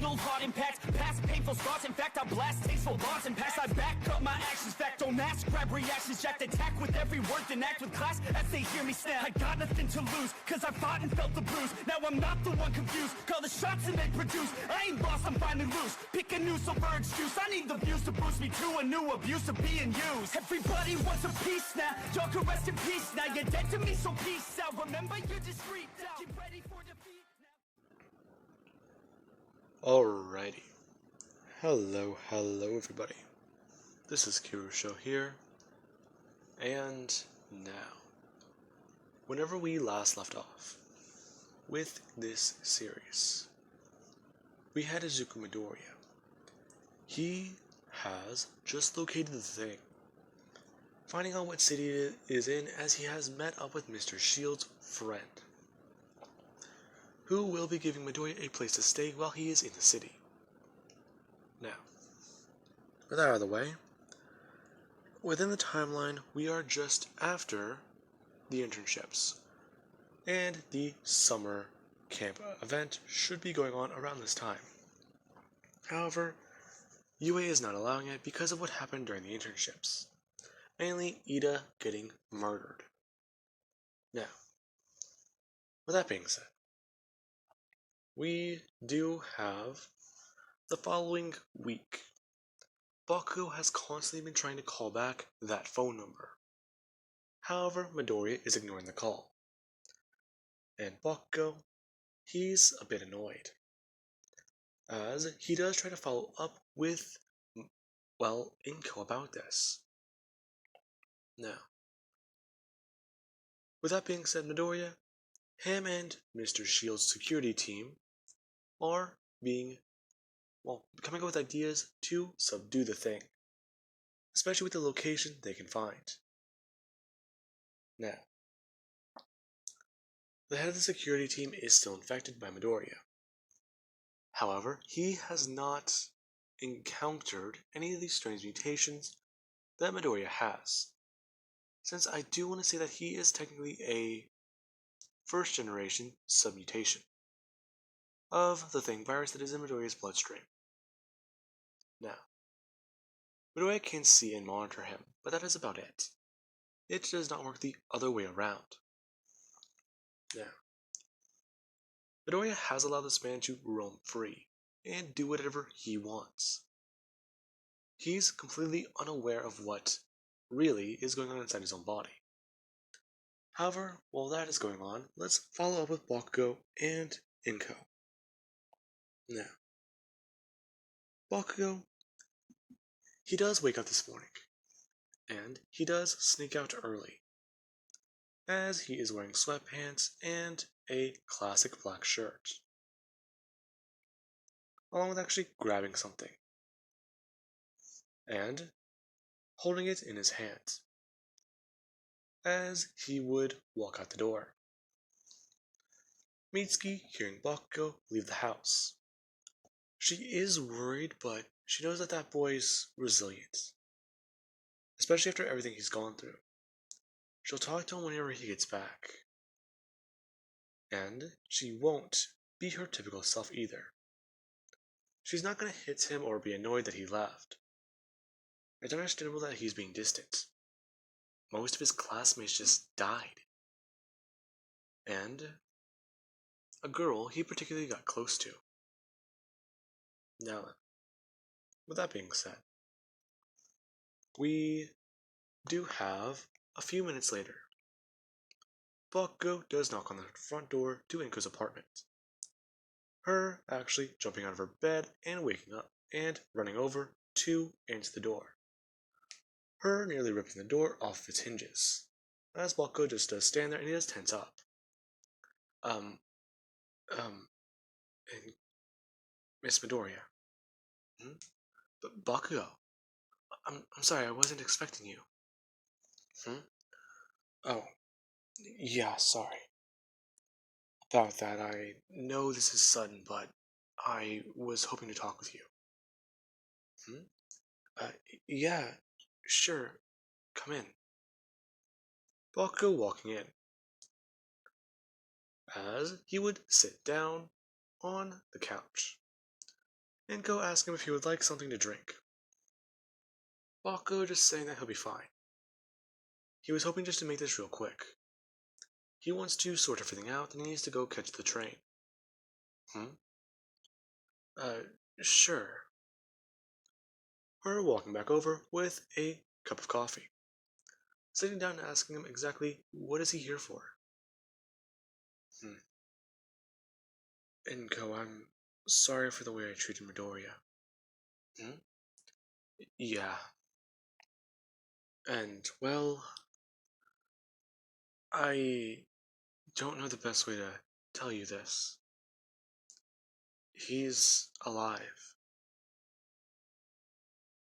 fatal heart impacts, past painful scars. In fact, I blast tasteful bars and pass. I back up my actions, fact don't ask, grab reactions, jacked attack with every word, then act with class as they hear me snap. I got nothing to lose, cause I fought and felt the bruise. Now I'm not the one confused, call the shots and they produce. I ain't lost, I'm finally loose, pick a new silver excuse. I need the views to boost me to a new abuse of being used. Everybody wants a piece now, y'all can rest in peace now. You're dead to me, so peace out. Remember, you're just freaked out. Get ready for defeat now. Alrighty. Hello everybody. This is Kirusho here, and now, whenever we last left off with this series, we had Izuku Midoriya. He has just located the thing, finding out what city it is in as he has met up with Mr. Shield's friend, who will be giving Midoriya a place to stay while he is in the city. Now, with that out of the way, within the timeline, we are just after the internships, and the summer camp event should be going on around this time. However, UA is not allowing it because of what happened during the internships, mainly Ida getting murdered. Now, with that being said, we do have the following week. Bakugo has constantly been trying to call back that phone number. However, Midoriya is ignoring the call. And Bakugo, he's a bit annoyed, as he does try to follow up with, well, Inko about this. Now, with that being said, Midoriya, him and Mr. Shield's security team are coming up with ideas to subdue the thing, especially with the location they can find. Now, the head of the security team is still infected by Midoriya. However, he has not encountered any of these strange mutations that Midoriya has, since I do want to say that he is technically a first generation submutation of the thing virus that is in Midoriya's bloodstream. Now, Midoriya can see and monitor him, but that is about it. It does not work the other way around. Now, Midoriya has allowed this man to roam free and do whatever he wants. He's completely unaware of what really is going on inside his own body. However, while that is going on, let's follow up with Bakugo and Inko. Now, Bakugo, he does wake up this morning, and he does sneak out early, as he is wearing sweatpants and a classic black shirt, along with actually grabbing something, and holding it in his hand, as he would walk out the door. Mitsuki, hearing Bakugo leave the house. She is worried, but she knows that that boy's resilient, especially after everything he's gone through. She'll talk to him whenever he gets back, and she won't be her typical self either. She's not going to hit him or be annoyed that he left. It's understandable that he's being distant. Most of his classmates just died, and a girl he particularly got close to. Now then, with that being said, we do have a few minutes later. Bakugo does knock on the front door to Inko's apartment. Her actually jumping out of her bed and waking up and running over to answer the door. Her nearly ripping the door off its hinges, as Bakugo just does stand there and he does tense up. And Miss Midoriya. But Bakugo, I'm sorry, I wasn't expecting you. Oh, yeah, sorry. About that, I know this is sudden, but I was hoping to talk with you. Yeah, sure, come in. Bakugo walking in, as he would sit down on the couch, Inko asks him if he would like something to drink. Bakugo just saying that he'll be fine. He was hoping just to make this real quick. He wants to sort everything out and he needs to go catch the train. Uh, sure. Her walking back over with a cup of coffee. Sitting down and asking him exactly what is he here for. Inko, I'm sorry for the way I treated Midoriya. Yeah. And, well, I don't know the best way to tell you this. He's alive.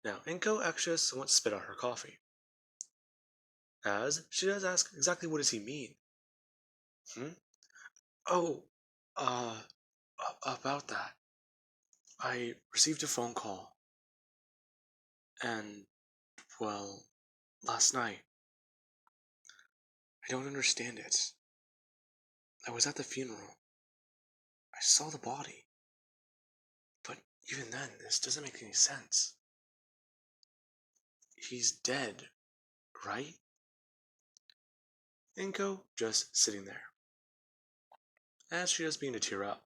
Now, Inko actually has somewhat spit out her coffee, as she does ask exactly what does he mean. Oh, uh, about that. I received a phone call, and, well, last night. I don't understand it. I was at the funeral. I saw the body. But even then, this doesn't make any sense. He's dead, right? Inko just sitting there, as she does begin to tear up,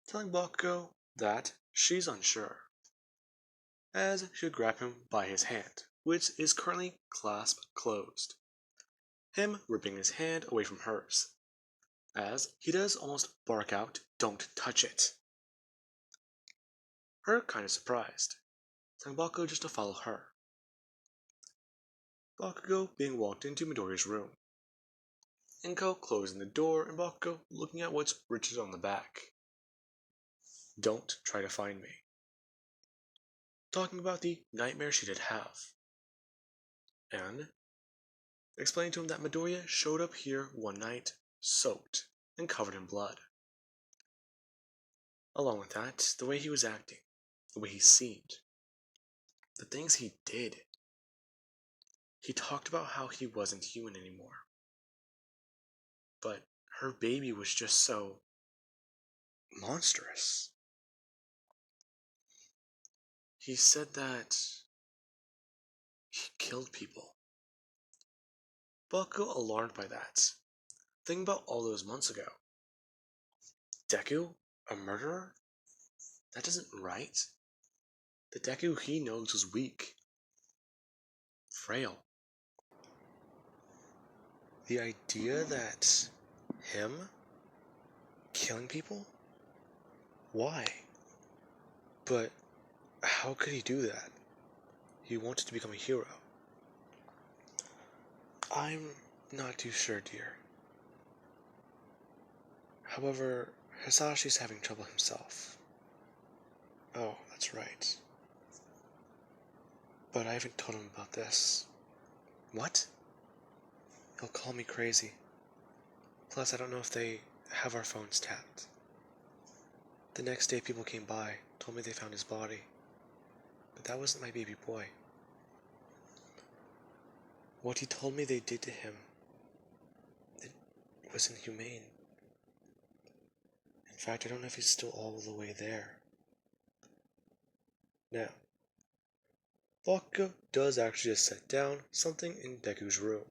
telling Bakugo that she's unsure, as she would grab him by his hand, which is currently clasped closed, him ripping his hand away from hers, as he does almost bark out, "Don't touch it." Her kind of surprised, telling Bakugo just to follow her. Bakugo being walked into Midoriya's room. Inko closing the door and Bakugo looking at what's written on the back. Don't try to find me. Talking about the nightmare she did have. And explaining to him that Midoriya showed up here one night, soaked and covered in blood. Along with that, the way he was acting, the way he seemed, the things he did. He talked about how he wasn't human anymore. But her baby was just so monstrous. He said that he killed people. Bakugo alarmed by that, thinking about all those months ago. Deku? A murderer? That isn't right. The Deku he knows was weak. Frail. The idea that him killing people? Why? But how could he do that? He wanted to become a hero. I'm not too sure, dear. However, Hisashi's having trouble himself. Oh, that's right. But I haven't told him about this. What? He'll call me crazy. Plus, I don't know if they have our phones tapped. The next day, people came by, told me they found his body. But that wasn't my baby boy. What he told me they did to him, it was inhumane. In fact, I don't know if he's still all the way there. Now, Bakugo does actually just set down something in Deku's room,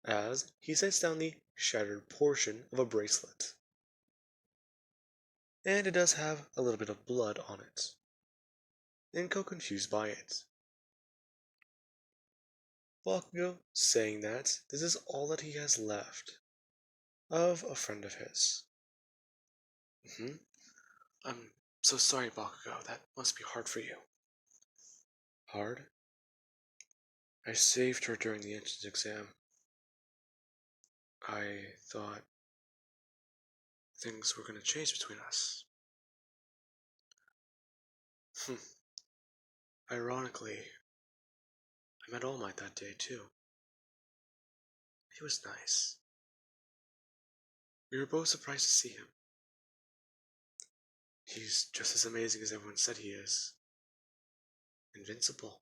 as he sets down the shattered portion of a bracelet. And it does have a little bit of blood on it. Inko confused by it. Bakugo saying that this is all that he has left of a friend of his. I'm so sorry, Bakugo. That must be hard for you. Hard? I saved her during the entrance exam. I thought things were going to change between us. Ironically, I met All Might that day too. He was nice. We were both surprised to see him. He's just as amazing as everyone said he is. Invincible.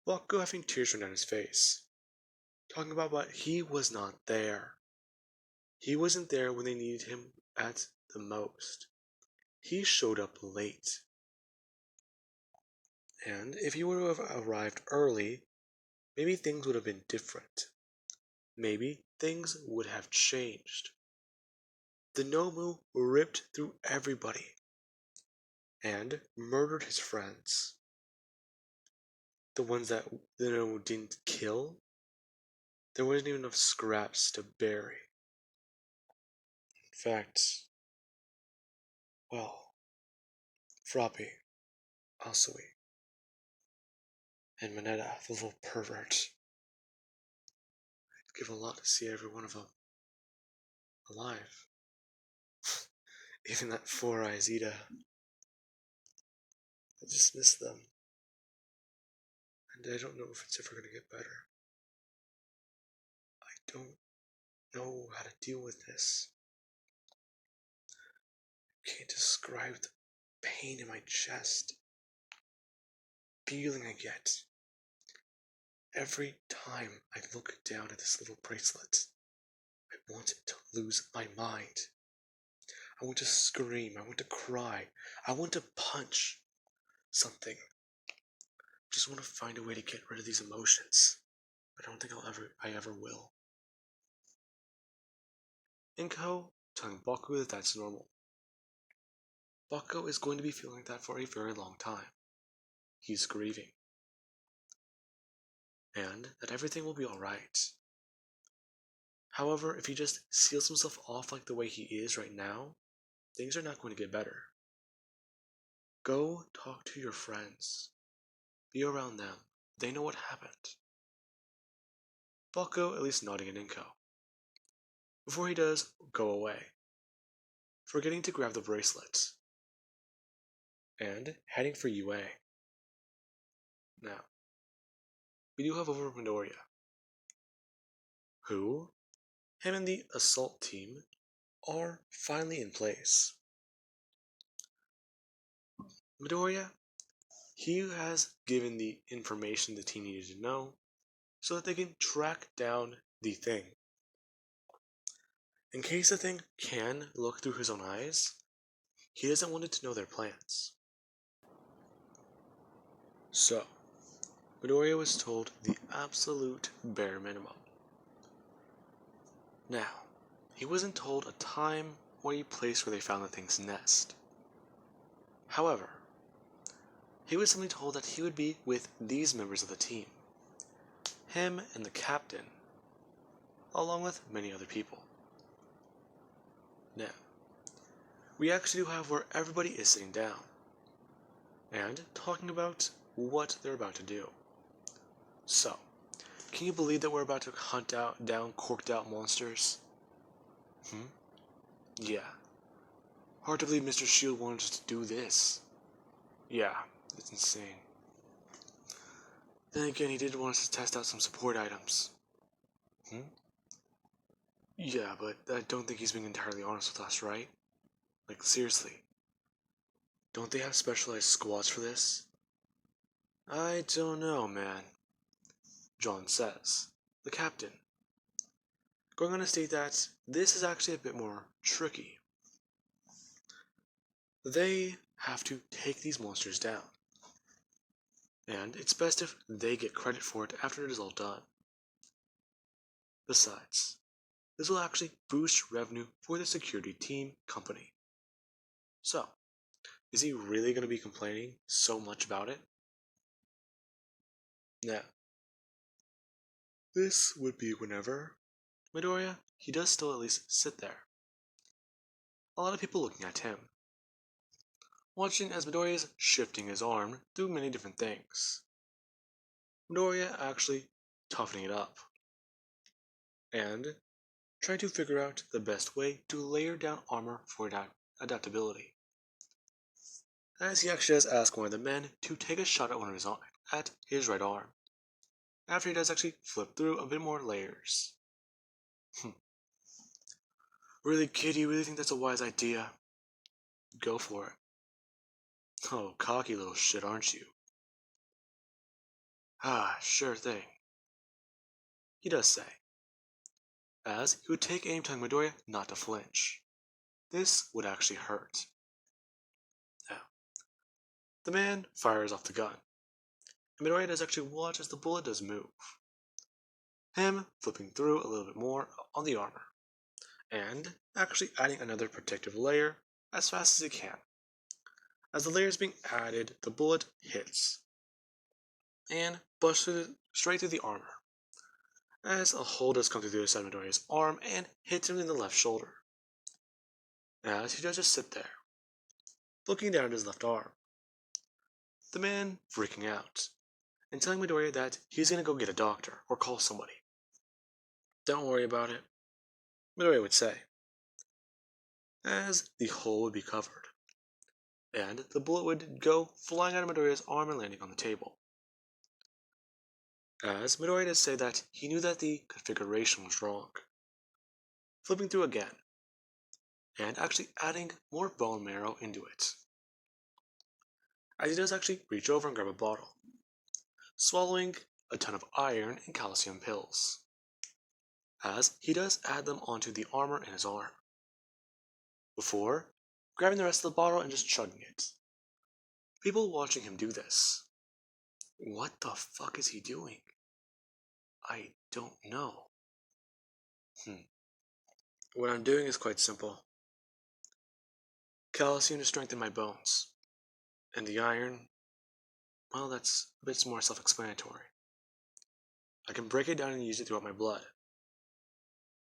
Bakugo having tears run down his face, talking about what he was not there. He wasn't there when they needed him at the most. He showed up late. And if he were to have arrived early, maybe things would have been different. Maybe things would have changed. The Nomu ripped through everybody and murdered his friends. The ones that the Nomu didn't kill, there wasn't even enough scraps to bury. In fact, well, Froppy, Asui, and Mineta, the little pervert. I'd give a lot to see every one of them alive. Even that Four-Eyes Ida. I just miss them. And I don't know if it's ever going to get better. I don't know how to deal with this. I can't describe the pain in my chest. Feeling I get. Every time I look down at this little bracelet, I want to lose my mind. I want to scream. I want to cry. I want to punch something. I just want to find a way to get rid of these emotions. But I don't think I ever will. Inko telling Baku that that's normal. Baku is going to be feeling like that for a very long time. He's grieving. And that everything will be alright. However, if he just seals himself off like the way he is right now, things are not going to get better. Go talk to your friends. Be around them. They know what happened. Baku at least nodding at Inko. Before he does, go away, forgetting to grab the bracelet, and heading for UA. Now, we do have over Midoriya, who, him and the assault team, are finally in place. Midoriya, he has given the information the team needed to know so that they can track down the thing. In case the thing can look through his own eyes, he doesn't want it to know their plans. So, Midoriya was told the absolute bare minimum. Now, he wasn't told a time or a place where they found the thing's nest. However, he was simply told that he would be with these members of the team. Him and the captain, along with many other people. Now, we actually do have where everybody is sitting down and talking about what they're about to do. So, can you believe that we're about to hunt down corked out monsters? Yeah. Hard to believe Mr. Shield wanted us to do this. Yeah, it's insane. Then again, he did want us to test out some support items. Yeah, but I don't think he's being entirely honest with us, right? Like, seriously. Don't they have specialized squads for this? I don't know, man. John says, the captain. Going on to state that this is actually a bit more tricky. They have to take these monsters down. And it's best if they get credit for it after it is all done. Besides, this will actually boost revenue for the security team company. So, is he really going to be complaining so much about it? Now, this would be whenever Midoriya, he does still at least sit there. A lot of people looking at him. Watching as Midoriya is shifting his arm through many different things. Midoriya actually toughening it up. And trying to figure out the best way to layer down armor for adaptability. As he actually does ask one of the men to take a shot at his right arm. After he does actually flip through a bit more layers. Really, kid, you really think that's a wise idea? Go for it. Oh, cocky little shit, aren't you? Ah, sure thing. He does say, as he would take aim telling Midoriya not to flinch. this would actually hurt. Now, the man fires off the gun, and Midoriya does actually watch as the bullet does move. Him flipping through a little bit more on the armor, and actually adding another protective layer as fast as he can. As the layer is being added, the bullet hits, and busts straight through the armor, as a hole does come through the other side of Midoriya's arm and hits him in the left shoulder. As he does just sit there, looking down at his left arm, the man freaking out, and telling Midoriya that he's gonna go get a doctor or call somebody. Don't worry about it, Midoriya would say, as the hole would be covered, and the bullet would go flying out of Midoriya's arm and landing on the table. As Midoriya does say that he knew that the configuration was wrong, flipping through again, and actually adding more bone marrow into it. As he does actually reach over and grab a bottle, swallowing a ton of iron and calcium pills, as he does add them onto the armor in his arm, before grabbing the rest of the bottle and just chugging it. People watching him do this. What the fuck is he doing? I don't know. What I'm doing is quite simple. Calcium to strengthen my bones, and the iron, well, that's a bit more self-explanatory. I can break it down and use it throughout my blood.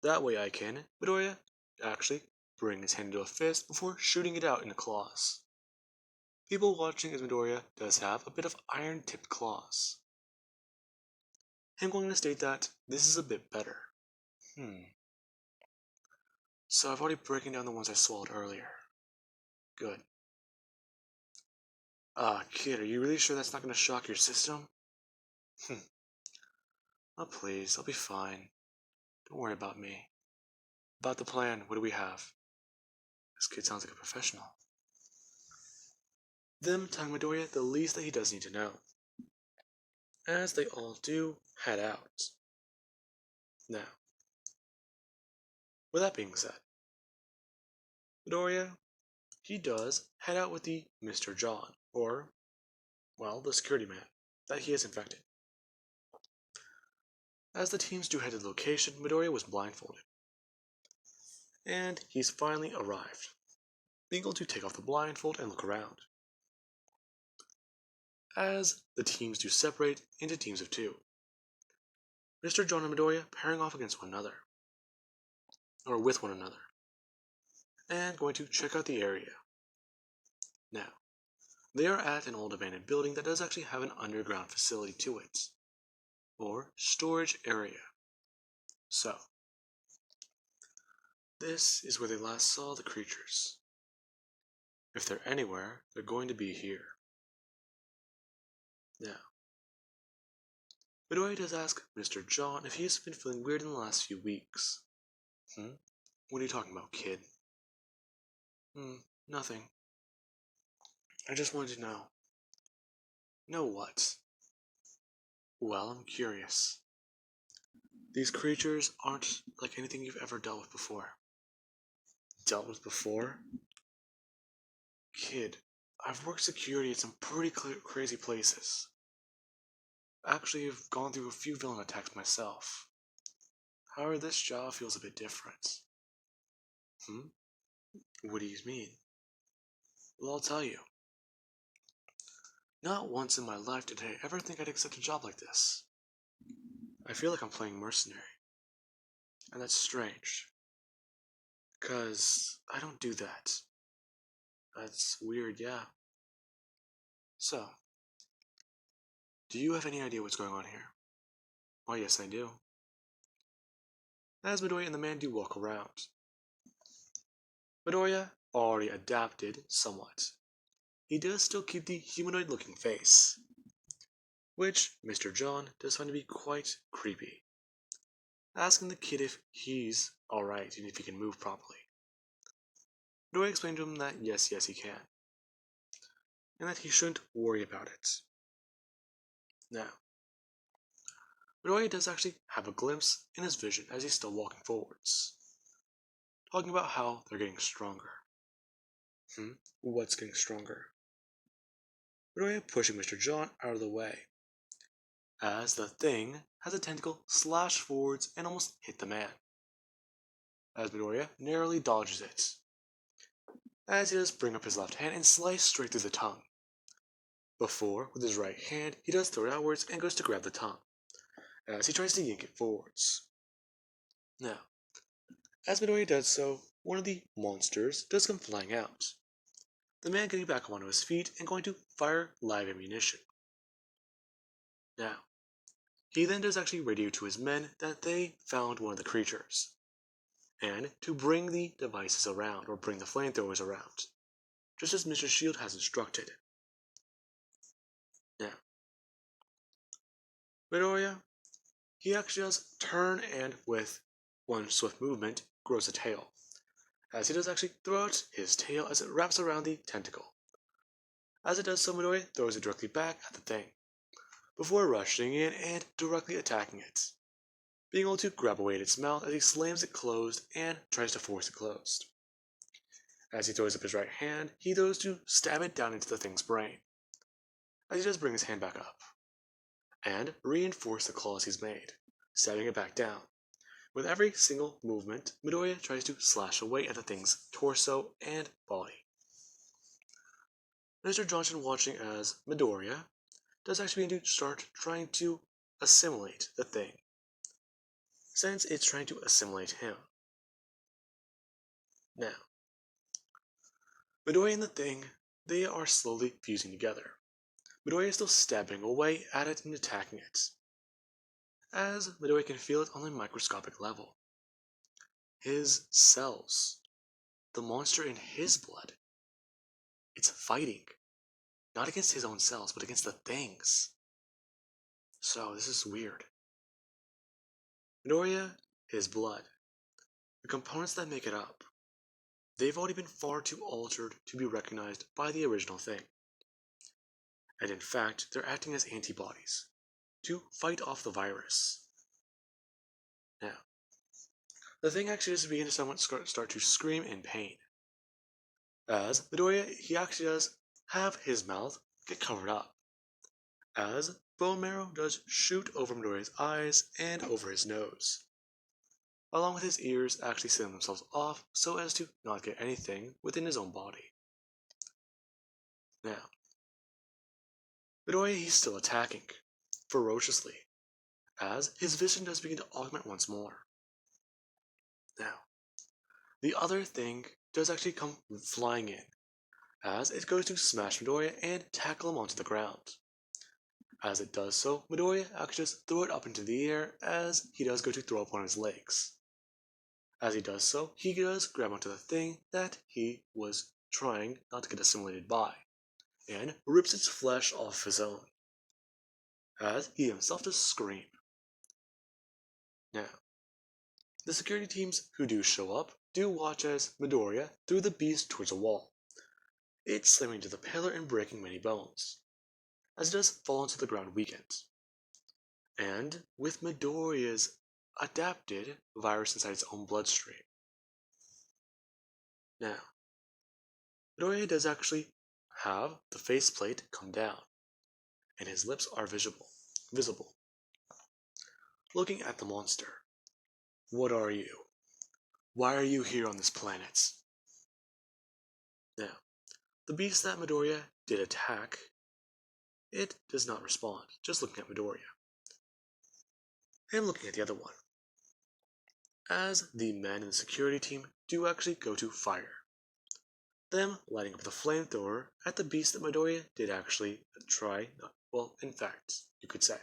That way I can, Midoriya, actually bring his hand into a fist before shooting it out into claws. People watching as Midoriya does have a bit of iron-tipped claws. I'm going to state that this is a bit better. So I've already broken down the ones I swallowed earlier. Good. Kid, are you really sure that's not going to shock your system? Oh, please, I'll be fine. Don't worry about me. About the plan, what do we have? This kid sounds like a professional. Them telling Midoriya the least that he does need to know. As they all do, head out. Now, with that being said, Midoriya, he does head out with the Mr. John, or, well, the security man that he has infected. As the teams do head to the location, Midoriya was blindfolded. And he's finally arrived, being able to take off the blindfold and look around. As the teams do separate into teams of two. Mr. John and Midoriya pairing off against one another, or with one another, and going to check out the area. Now, they are at an old abandoned building that does actually have an underground facility to it, or storage area. So, this is where they last saw the creatures. If they're anywhere, they're going to be here. Now, Midoriya does ask Mr. John if he's been feeling weird in the last few weeks. What are you talking about, kid? Nothing. I just wanted to know. Know what? Well, I'm curious. These creatures aren't like anything you've ever dealt with before. Dealt with before? Kid, I've worked security at some pretty crazy places. Actually, I've gone through a few villain attacks myself. However, this job feels a bit different. What do you mean? Well, I'll tell you. Not once in my life did I ever think I'd accept a job like this. I feel like I'm playing mercenary. And that's strange. 'Cause I don't do that. That's weird, yeah. So, do you have any idea what's going on here? Oh, yes, I do. As Midoriya and the man do walk around. Midoriya already adapted somewhat. He does still keep the humanoid-looking face, which Mr. John does find to be quite creepy, asking the kid if he's alright and if he can move properly. Midoriya explained to him that yes, he can, and that he shouldn't worry about it. Now, Midoriya does actually have a glimpse in his vision as he's still walking forwards. talking about how they're getting stronger. What's getting stronger? Midoriya pushing Mr. John out of the way, as the thing has a tentacle slash forwards and almost hit the man, as Midoriya narrowly dodges it, as he does bring up his left hand and slice straight through the tongue. Before, with his right hand, he does throw it outwards and goes to grab the tongue, as he tries to yank it forwards. Now, as Midoriya does so, one of the monsters does come flying out, the man getting back onto his feet and going to fire live ammunition. Now, he then does actually radio to his men that they found one of the creatures, and to bring the devices around, or bring the flamethrowers around, just as Mr. Shield has instructed. Now, Midoriya, he actually does turn and, with one swift movement, grows a tail, as he does actually throw out his tail as it wraps around the tentacle. As it does so, Midoriya throws it directly back at the thing, before rushing in and directly attacking it, being able to grab away at its mouth as he slams it closed and tries to force it closed. As he throws up his right hand, he goes to stab it down into the thing's brain, as he does bring his hand back up, and reinforce the claws he's made, stabbing it back down. With every single movement, Midoriya tries to slash away at the thing's torso and body. Mr. Johnson, watching as Midoriya does actually begin to start trying to assimilate the thing, since it's trying to assimilate him. Now, Midoriya and the thing, they are slowly fusing together. Midoriya is still stabbing away at it and attacking it, as Midoriya can feel it on a microscopic level. His cells, the monster in his blood, it's fighting, not against his own cells, but against the things. So this is weird. Midoriya, his blood, the components that make it up, they've already been far too altered to be recognized by the original thing. And in fact, they're acting as antibodies to fight off the virus. Now, the thing actually does begin to somewhat start to scream in pain, as Midoriya, he actually does have his mouth get covered up, as bone marrow does shoot over Midoriya's eyes and over his nose, along with his ears actually sealing themselves off so as to not get anything within his own body. Now, Midoriya, he's still attacking, ferociously, as his vision does begin to augment once more. Now, the other thing does actually come flying in, as it goes to smash Midoriya and tackle him onto the ground. As it does so, Midoriya actually just throw it up into the air as he does go to throw up one of his legs. As he does so, he does grab onto the thing that he was trying not to get assimilated by, and rips its flesh off his own, as he himself does scream. Now, the security teams who do show up do watch as Midoriya threw the beast towards a wall, it slamming into the pillar and breaking many bones, as it does fall into the ground weakened. And with Midoriya's adapted virus inside its own bloodstream. Now, Midoriya does actually have the faceplate come down, and his lips are visible. Looking at the monster. What are you? Why are you here on this planet? Now, the beast that Midoriya did attack, it does not respond, just looking at Midoriya. And looking at the other one. As the men in the security team do actually go to fire, them lighting up the flamethrower at the beast that Midoriya did actually try, well, in fact, you could say.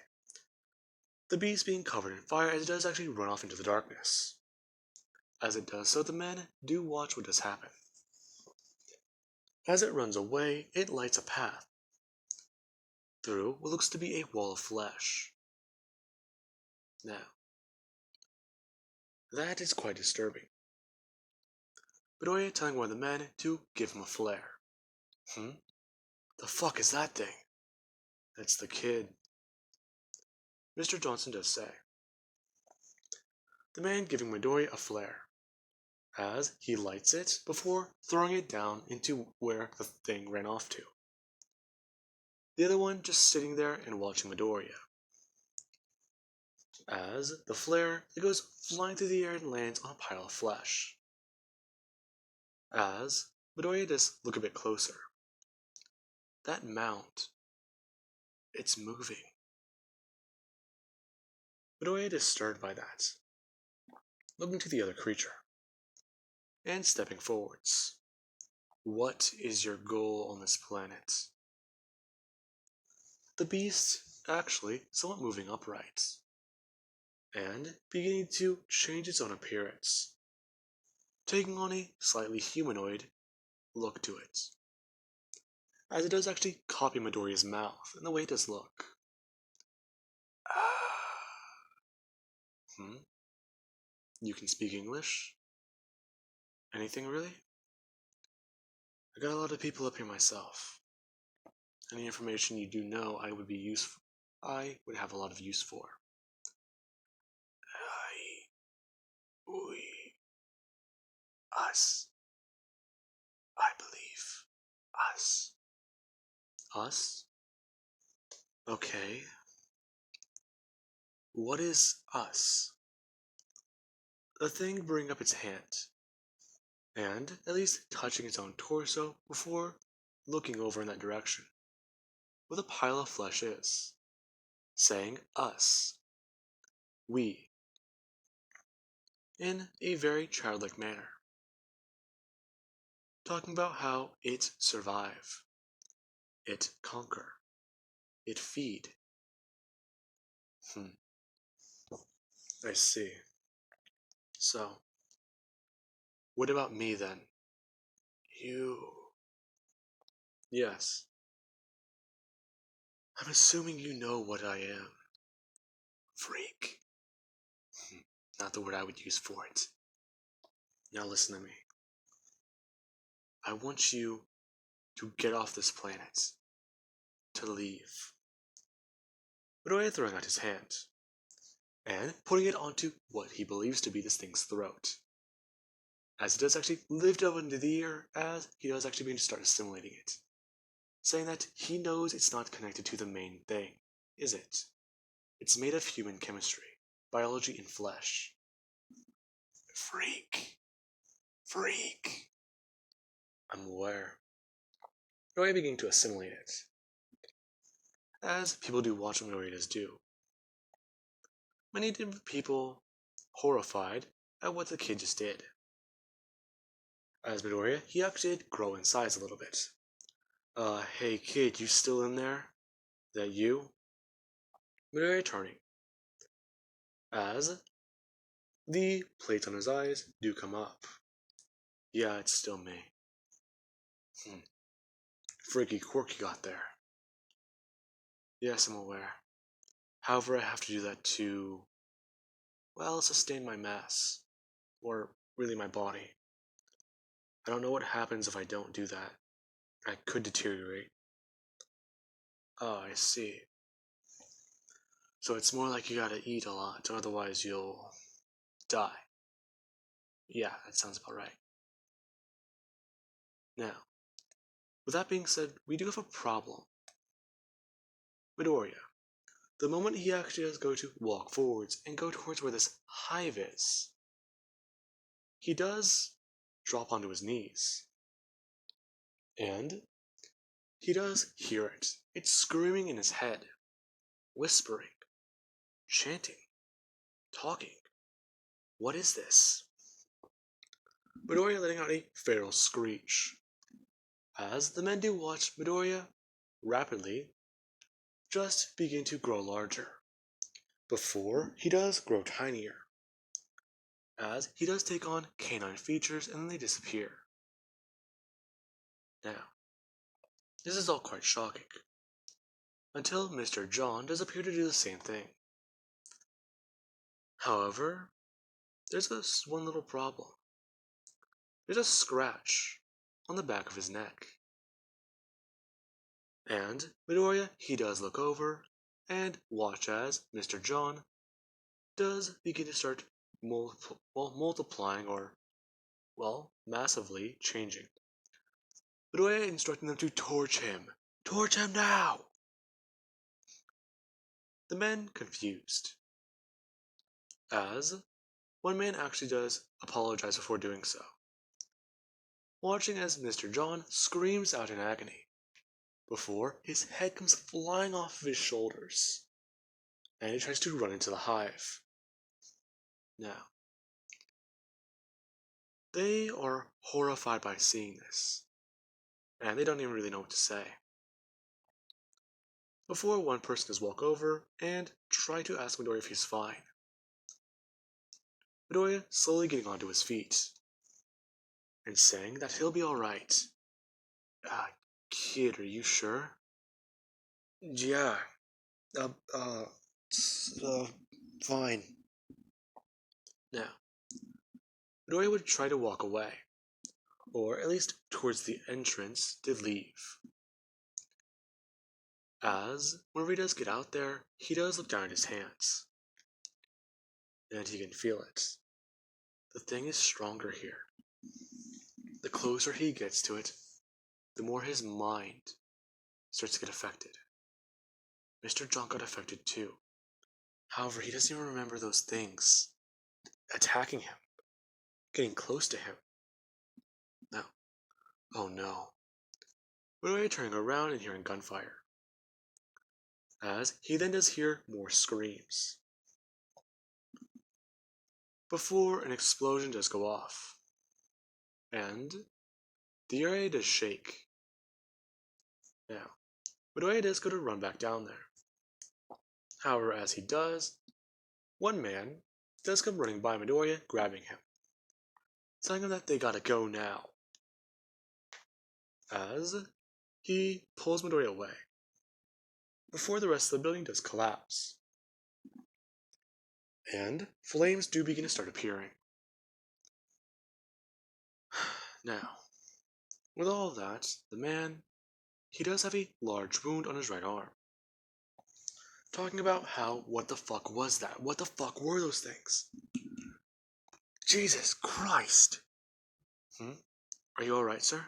The beast being covered in fire as it does actually run off into the darkness. As it does so, the men do watch what does happen. As it runs away, it lights a path through what looks to be a wall of flesh. Now, that is quite disturbing. Midoriya telling one of the men to give him a flare. The fuck is that thing? That's the kid. Mr. Johnson does say. The man giving Midoriya a flare, as he lights it before throwing it down into where the thing ran off to. The other one just sitting there and watching Midoriya. As the flare, it goes flying through the air and lands on a pile of flesh. As Midoriya does look a bit closer. That mount, it's moving. Midoriya is stirred by that, looking to the other creature, and stepping forwards. What is your goal on this planet? The beast actually somewhat moving upright, and beginning to change its own appearance, taking on a slightly humanoid look to it, as it does actually copy Midoriya's mouth and the way it does look. You can speak English? Anything really? I got a lot of people up here myself. Any information you do know I would have a lot of use for. We, us. I believe. Us. Us? Okay. What is us? The thing bring up its hand, and at least touching its own torso before looking over in that direction, where the pile of flesh is, saying us. We. In a very childlike manner. Talking about how it survive, it conquer, it feed. I see. So, what about me then? You. Yes. I'm assuming you know what I am. Freak. Not the word I would use for it. Now listen to me. I want you to get off this planet. To leave. Midoriya throwing out his hand, and putting it onto what he believes to be this thing's throat. As it does actually lift up into the air, as he does actually begin to start assimilating it. Saying that he knows it's not connected to the main thing, is it? It's made of human chemistry, biology, and flesh. Freak. Freak. I'm aware. Midoriya beginning to assimilate it, as people do watch what Midoriya does do. Many different people horrified at what the kid just did. As Midoriya, he actually did grow in size a little bit. Hey kid, you still in there? That you? Midoriya turning, as the plates on his eyes do come up. Yeah, it's still me. Freaky quirk you got there. Yes, I'm aware. However, I have to do that to, well, sustain my mass. Or really my body. I don't know what happens if I don't do that. I could deteriorate. Oh, I see. So it's more like you gotta eat a lot, otherwise you'll die. Yeah, that sounds about right. Now, with that being said, we do have a problem. Midoriya, the moment he actually does go to walk forwards and go towards where this hive is, he does drop onto his knees. And he does hear it. It's screaming in his head, whispering, chanting, talking. What is this? Midoriya letting out a feral screech. As the men do watch Midoriya rapidly just begin to grow larger, before he does grow tinier, as he does take on canine features and then they disappear. Now, this is all quite shocking, until Mr. John does appear to do the same thing. However, there's this one little problem. There's a scratch on the back of his neck. And Midoriya, he does look over and watch as Mr. John does begin to start multiplying or well, massively changing. Midoriya instructing them to torch him. Torch him now! The men confused, as one man actually does apologize before doing so, watching as Mr. John screams out in agony, before his head comes flying off of his shoulders, and he tries to run into the hive. Now, they are horrified by seeing this, and they don't even really know what to say. Before one person does walk over and try to ask Midoriya if he's fine. Midoriya slowly getting onto his feet, and saying that he'll be alright. Kid, are you sure? Yeah, uh, uh, fine. Now, Midoriya would try to walk away, or at least towards the entrance to leave. As, whenever he does get out there, he does look down at his hands. And he can feel it. The thing is stronger here. The closer he gets to it, the more his mind starts to get affected. Mr. John got affected too. However, he doesn't even remember those things attacking him, getting close to him. No. Oh no. Midoriya turning around and hearing gunfire. As he then does hear more screams. Before an explosion does go off. And the area does shake. Now, Midoriya does go to run back down there. However, as he does, one man does come running by Midoriya, grabbing him, telling him that they gotta go now. As he pulls Midoriya away, before the rest of the building does collapse. And flames do begin to start appearing. Now, with all of that, the man, he does have a large wound on his right arm. Talking about how, what the fuck was that? What the fuck were those things? Jesus Christ! Are you alright, sir?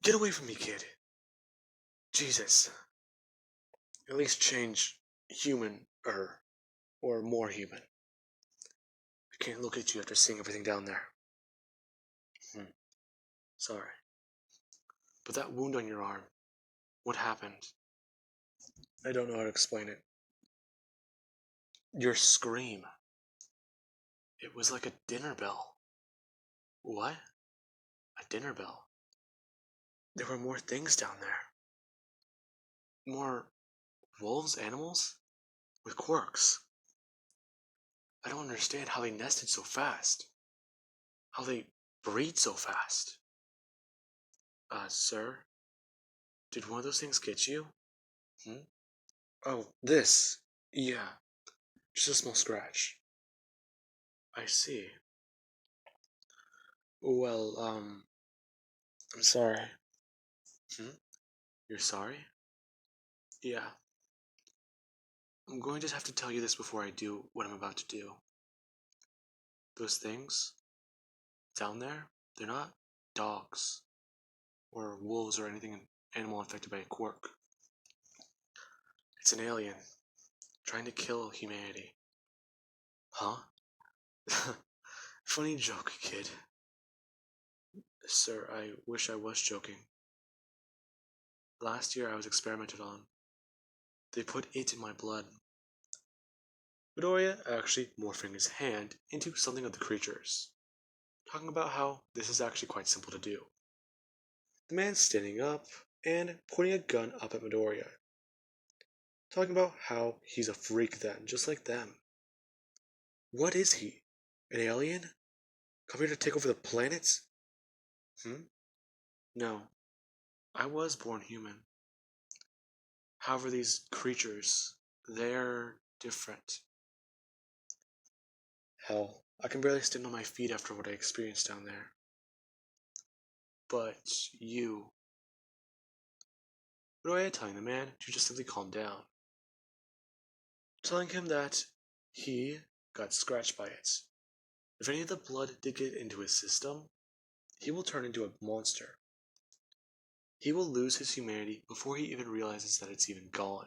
Get away from me, kid. Jesus. At least change human, or more human. I can't look at you after seeing everything down there. Sorry. But that wound on your arm, what happened? I don't know how to explain it. Your scream. It was like a dinner bell. What? A dinner bell? There were more things down there. More wolves, animals? With quirks. I don't understand how they nested so fast. How they breed so fast. Sir? Did one of those things get you? Oh, this. Yeah. Just a small scratch. I see. Well, I'm sorry. You're sorry? Yeah. I'm going to have to tell you this before I do what I'm about to do. Those things down there, they're not dogs or wolves or anything animal infected by a quirk. It's an alien trying to kill humanity. Huh? Funny joke, kid. Sir, I wish I was joking. Last year I was experimented on. They put it in my blood. Midoriya actually morphing his hand into something of the creatures, talking about how this is actually quite simple to do. The man standing up and pointing a gun up at Midoriya, talking about how he's a freak then, just like them. What is he? An alien? Come here to take over the planet? No. I was born human. However, these creatures, they're different. Hell, I can barely stand on my feet after what I experienced down there. But you... Midoriya telling the man to just simply calm down. Telling him that he got scratched by it. if any of the blood did get into his system, he will turn into a monster. He will lose his humanity before he even realizes that it's even gone.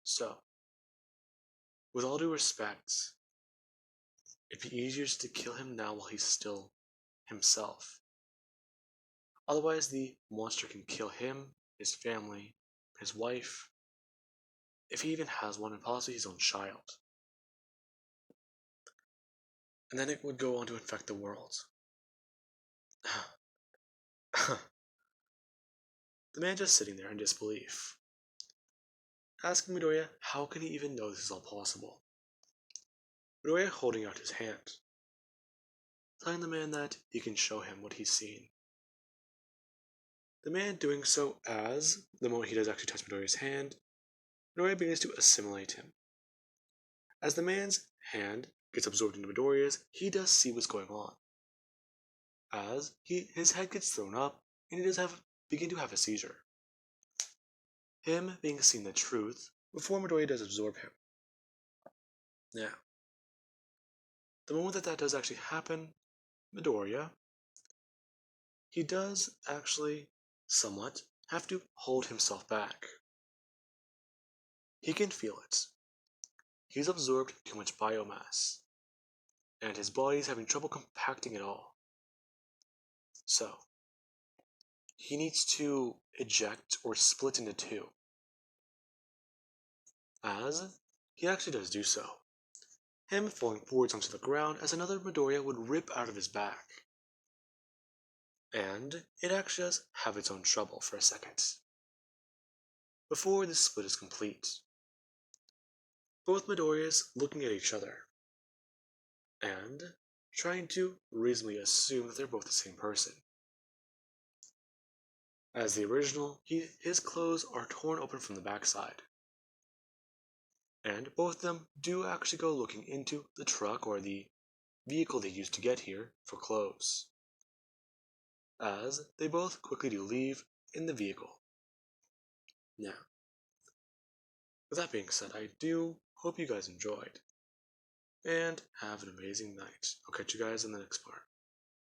So, with all due respect, it'd be easier to kill him now while he's still himself. Otherwise, the monster can kill him, his family, his wife, if he even has one, and possibly his own child. And then it would go on to infect the world. The man just sitting there in disbelief, asking Midoriya how can he even know this is all possible. Midoriya holding out his hand, telling the man that he can show him what he's seen. The man doing so as, the moment he does actually touch Midoriya's hand, Midoriya begins to assimilate him. As the man's hand gets absorbed into Midoriya's, he does see what's going on. As his head gets thrown up, and he does begin to have a seizure. Him being seen the truth before Midoriya does absorb him. Now, the moment that does actually happen, Midoriya, he does actually somewhat have to hold himself back. He can feel it. He's absorbed too much biomass, and his body is having trouble compacting it all. So, he needs to eject or split into two. As he actually does do so, him falling forwards onto the ground as another Midoriya would rip out of his back. And it actually does have its own trouble for a second. Before this split is complete, both Midoriyas looking at each other and trying to reasonably assume that they're both the same person. As the original, his clothes are torn open from the backside. And both of them do actually go looking into the truck or the vehicle they used to get here for clothes. As they both quickly do leave in the vehicle. Now, with that being said, I do hope you guys enjoyed. And have an amazing night. I'll catch you guys in the next part.